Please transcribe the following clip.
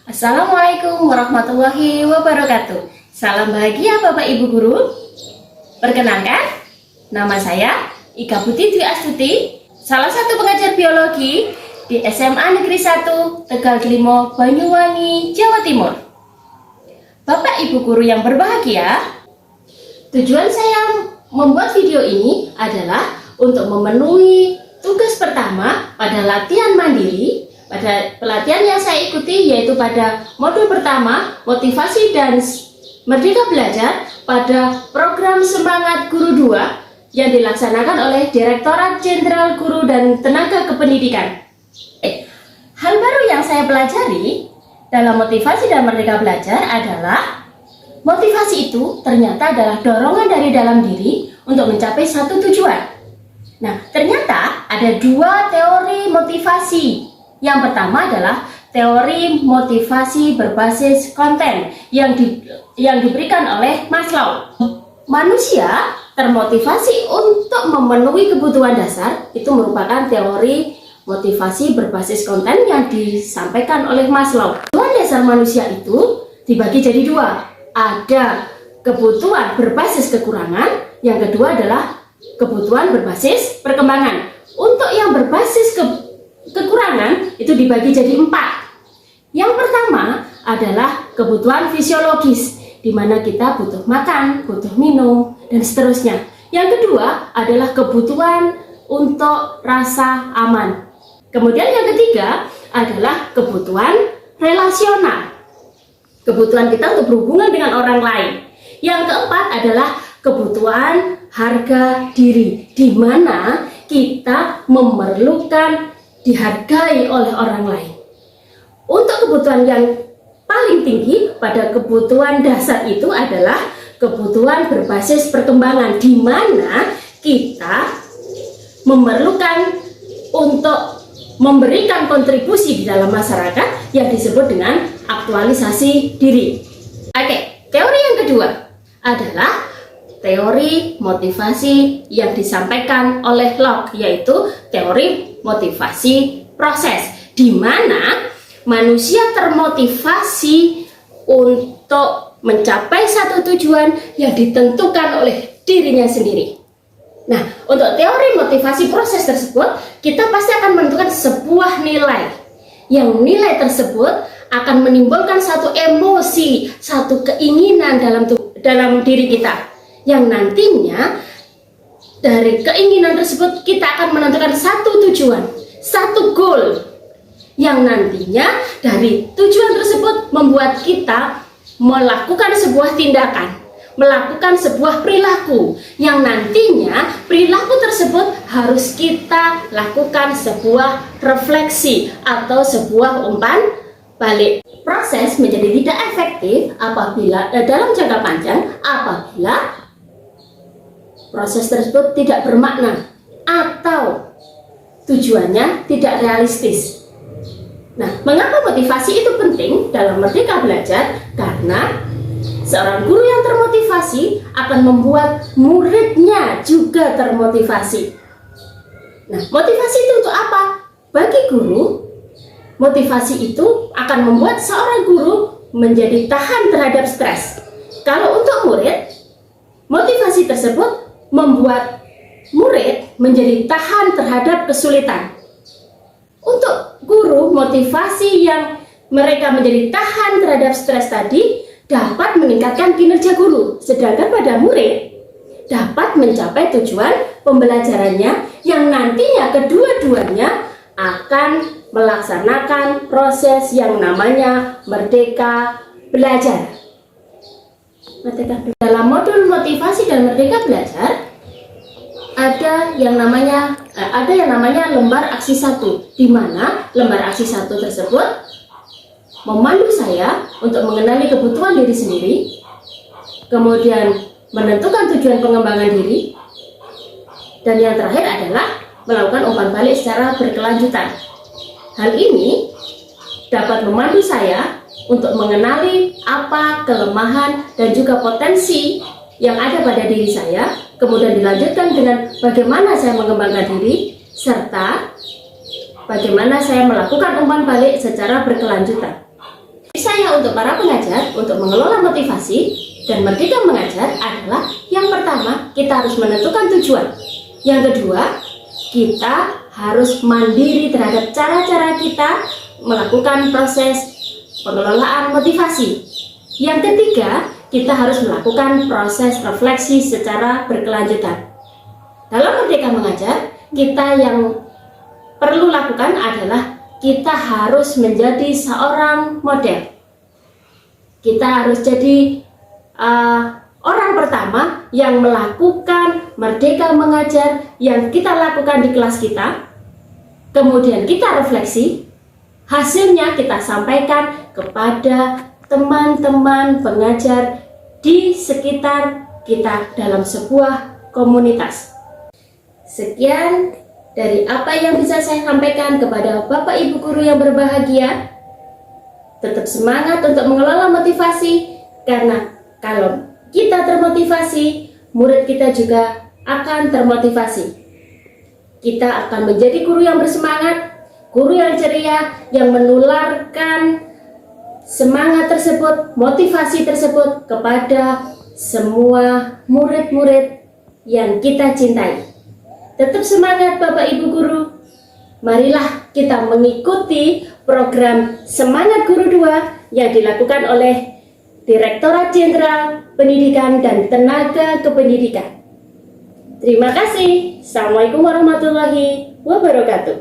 Assalamualaikum warahmatullahi wabarakatuh. Salam bahagia Bapak Ibu Guru. Perkenalkan, nama saya Ika Putri Dwi Astuti, salah satu pengajar biologi di SMA Negeri 1 Tegal Klimo, Banyuwangi, Jawa Timur. Bapak Ibu Guru yang berbahagia, tujuan saya membuat video ini adalah untuk memenuhi tugas pertama pada latihan mandiri. Pada pelatihan yang saya ikuti yaitu pada modul pertama motivasi dan merdeka belajar pada program Semangat Guru 2 yang dilaksanakan oleh Direktorat Jenderal Guru dan Tenaga Kependidikan. Hal baru yang saya pelajari dalam motivasi dan merdeka belajar adalah motivasi itu ternyata adalah dorongan dari dalam diri untuk mencapai satu tujuan. Nah, ternyata ada dua teori motivasi. Yang pertama adalah teori motivasi berbasis konten yang diberikan oleh Maslow. Manusia termotivasi untuk memenuhi kebutuhan dasar, itu merupakan teori motivasi berbasis konten yang disampaikan oleh Maslow. Kebutuhan dasar manusia itu dibagi jadi dua. Ada kebutuhan berbasis kekurangan, yang kedua adalah kebutuhan berbasis perkembangan. Untuk yang berbasis kekurangan itu dibagi jadi 4. Yang pertama adalah kebutuhan fisiologis, di mana kita butuh makan, butuh minum, dan seterusnya. Yang kedua adalah kebutuhan untuk rasa aman. Kemudian yang ketiga adalah kebutuhan relasional, kebutuhan kita untuk berhubungan dengan orang lain. Yang keempat adalah kebutuhan harga diri, di mana kita memerlukan dihargai oleh orang lain. Untuk kebutuhan yang paling tinggi pada kebutuhan dasar itu adalah kebutuhan berbasis perkembangan, di mana kita memerlukan untuk memberikan kontribusi di dalam masyarakat yang disebut dengan aktualisasi diri. Oke, teori yang kedua adalah teori motivasi yang disampaikan oleh Locke, yaitu teori motivasi proses, di mana manusia termotivasi untuk mencapai satu tujuan yang ditentukan oleh dirinya sendiri. Nah, untuk teori motivasi proses tersebut, kita pasti akan menentukan sebuah nilai. Yang nilai tersebut akan menimbulkan satu emosi, satu keinginan dalam diri kita, yang nantinya dari keinginan tersebut kita akan menentukan satu tujuan, satu goal, yang nantinya dari tujuan tersebut membuat kita melakukan sebuah tindakan, melakukan sebuah perilaku, yang nantinya perilaku tersebut harus kita lakukan sebuah refleksi atau sebuah umpan balik. Proses menjadi tidak efektif apabila dalam jangka panjang apabila proses tersebut tidak bermakna atau tujuannya tidak realistis. Nah, mengapa motivasi itu penting dalam merdeka belajar? Karena seorang guru yang termotivasi akan membuat muridnya juga termotivasi. Nah, motivasi itu untuk apa? Bagi guru, motivasi itu akan membuat seorang guru menjadi tahan terhadap stres. Kalau untuk murid, motivasi tersebut membuat murid menjadi tahan terhadap kesulitan. Untuk guru, motivasi yang mereka menjadi tahan terhadap stres tadi dapat meningkatkan kinerja guru, sedangkan pada murid dapat mencapai tujuan pembelajarannya, yang nantinya kedua-duanya akan melaksanakan proses yang namanya merdeka belajar. Dalam modul motivasi dan merdeka belajar ada yang namanya lembar aksi 1, di mana lembar aksi 1 tersebut memandu saya untuk mengenali kebutuhan diri sendiri, kemudian menentukan tujuan pengembangan diri, dan yang terakhir adalah melakukan umpan balik secara berkelanjutan. Hal ini dapat memandu saya untuk mengenali apa kelemahan dan juga potensi yang ada pada diri saya, kemudian dilanjutkan dengan bagaimana saya mengembangkan diri, serta bagaimana saya melakukan umpan balik secara berkelanjutan. Tips saya untuk para pengajar untuk mengelola motivasi dan merdeka mengajar adalah yang pertama, kita harus menentukan tujuan. Yang kedua, kita harus mandiri terhadap cara-cara kita melakukan proses pengelolaan motivasi. Yang ketiga, kita harus melakukan proses refleksi secara berkelanjutan. Dalam merdeka mengajar, kita yang perlu lakukan adalah kita harus menjadi seorang model. Kita harus jadi orang pertama yang melakukan merdeka mengajar yang kita lakukan di kelas kita. Kemudian kita refleksi, hasilnya kita sampaikan kepada teman-teman pengajar di sekitar kita dalam sebuah komunitas. Sekian dari apa yang bisa saya sampaikan kepada Bapak Ibu guru yang berbahagia. Tetap semangat untuk mengelola motivasi, karena kalau kita termotivasi, murid kita juga akan termotivasi. Kita akan menjadi guru yang bersemangat, guru yang ceria, yang menularkan semangat tersebut, motivasi tersebut kepada semua murid-murid yang kita cintai. Tetap semangat Bapak Ibu guru. Marilah kita mengikuti program Semangat Guru 2 yang dilakukan oleh Direktorat Jenderal Pendidikan dan Tenaga Kependidikan. Terima kasih. Assalamualaikum warahmatullahi wabarakatuh.